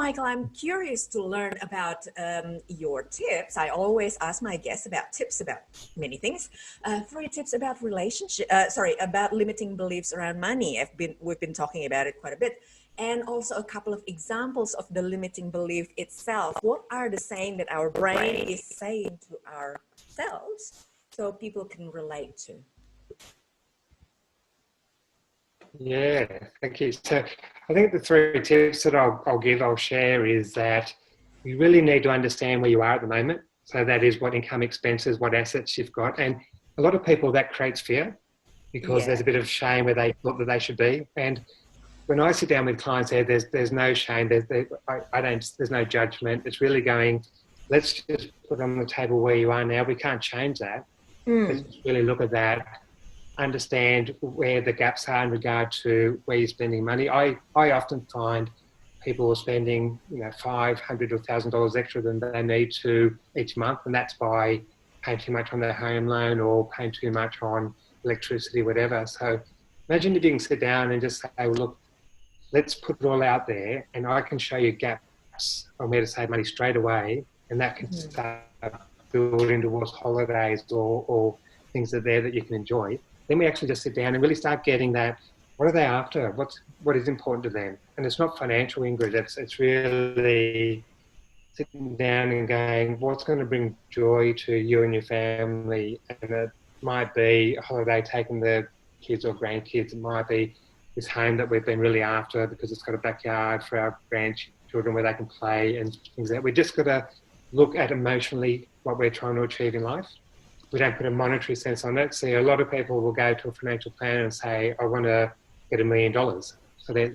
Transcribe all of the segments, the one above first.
Michael, I'm curious to learn about your tips. I always ask my guests about tips about many things. 3 tips about about limiting beliefs around money. We've been talking about it quite a bit. And also a couple of examples of the limiting belief itself. What are the saying that our brain is saying to ourselves so people can relate to? Yeah, thank you. So I think the 3 tips that I'll share is that you really need to understand where you are at the moment. So that is what income, expenses, what assets you've got. And a lot of people, that creates fear because there's a bit of shame where they thought that they should be. And when I sit down with clients there, there's no shame, there's no judgment. It's really going, let's just put on the table where you are now. We can't change that. Let's just really look at that, understand where the gaps are in regard to where you're spending money. I often find people are spending, $500 or $1,000 extra than they need to each month, and that's by paying too much on their home loan or paying too much on electricity, whatever. So imagine if you can sit down and just say, well, look, let's put it all out there, and I can show you gaps on where to save money straight away, and that can start building towards holidays or things that are there that you can enjoy. Then we actually just sit down and really start getting that. What are they after? What is important to them? And it's not financial, Ingrid. It's really sitting down and going, what's going to bring joy to you and your family? And it might be a holiday taking the kids or grandkids. It might be this home that we've been really after because it's got a backyard for our grandchildren where they can play and things like that. We just got to look at emotionally what we're trying to achieve in life. We don't put a monetary sense on it. See, a lot of people will go to a financial planner and say, I want to get $1 million. So they,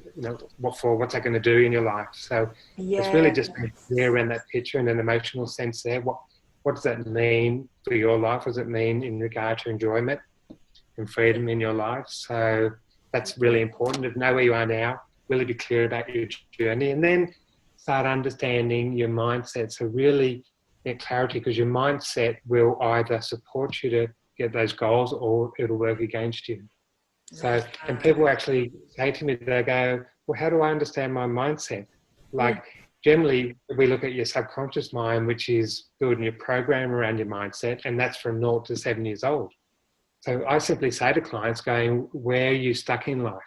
what for? What's that going to do in your life? So it's really just being clear around that picture and an emotional sense there. What does that mean for your life? What does it mean in regard to enjoyment and freedom in your life? So that's really important to know where you are now, really be clear about your journey, and then start understanding your mindset. So really get clarity, because your mindset will either support you to get those goals or it'll work against you. So, and people actually say to me, they go, well, how do I understand my mindset? Like generally we look at your subconscious mind, which is building your program around your mindset, and that's from 0 to 7 years old. So I simply say to clients going, where are you stuck in life?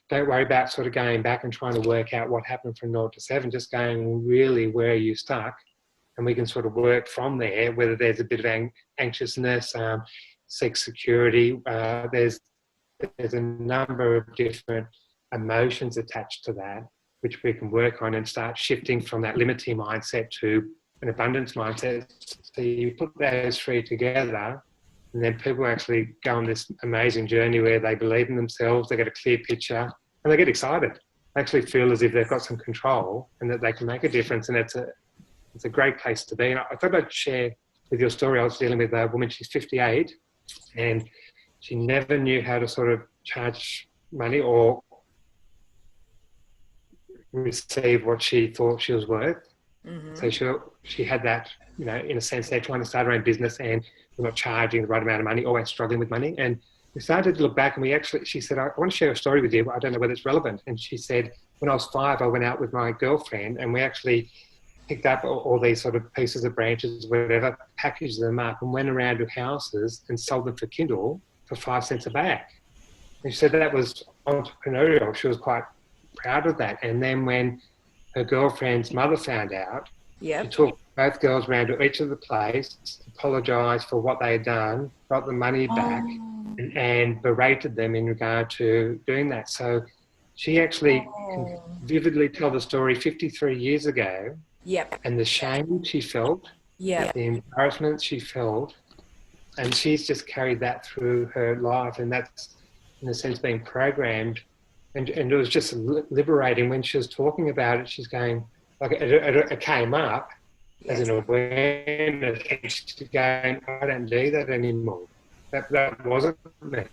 Don't worry about sort of going back and trying to work out what happened from 0 to 7, just going really where are you stuck, and we can sort of work from there, whether there's a bit of anxiousness, seek security. There's a number of different emotions attached to that, which we can work on and start shifting from that limiting mindset to an abundance mindset. So you put those 3 together, and then people actually go on this amazing journey where they believe in themselves, they get a clear picture, and they get excited. They actually feel as if they've got some control and that they can make a difference, and it's a great place to be. And I thought I'd share with your story. I was dealing with a woman, she's 58, and she never knew how to sort of charge money or receive what she thought she was worth. So she had that, in a sense, they're trying to start her own business and we're not charging the right amount of money, always struggling with money. And we started to look back, and she said, I want to share a story with you, but I don't know whether it's relevant. And she said, when I was 5, I went out with my girlfriend and we actually picked up all these sort of pieces of branches, whatever, packaged them up and went around to houses and sold them for Kindle for 5 cents a bag. And she said that was entrepreneurial. She was quite proud of that. And then when her girlfriend's mother found out, she took both girls around to each of the place, apologised for what they had done, got the money back, and berated them in regard to doing that. So she actually can vividly tell the story 53 years ago, and the shame she felt, the embarrassment she felt, and she's just carried that through her life, and that's, in a sense, being programmed. And it was just liberating when she was talking about it. She's going, like, it came up as an awareness, and she's going, I don't do that anymore. That wasn't me.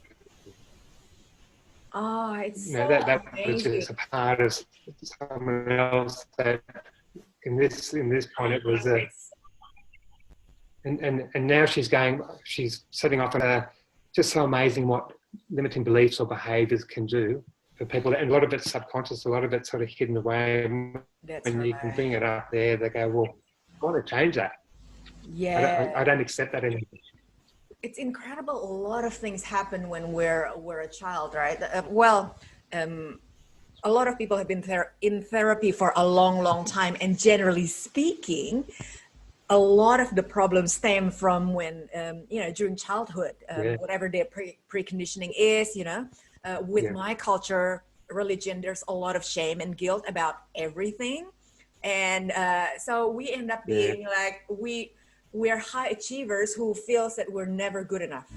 Oh, it's that was just a part of someone else. That in this point it was and now she's setting off on just so amazing what limiting beliefs or behaviours can do. for people, and a lot of it's subconscious, a lot of it's sort of hidden away. That's When you can bring right. it up there, they go, well, I want to change that. I Yeah. don't accept that anymore. It's incredible. A lot of things happen when we're a child, right? Um, a lot of people have been in therapy for a long, long time, and generally speaking, a lot of the problems stem from when during childhood, Yeah, whatever their preconditioning is. With yeah, my culture, religion, there's a lot of shame and guilt about everything, and so we end up yeah, being like we're high achievers who feels that we're never good enough.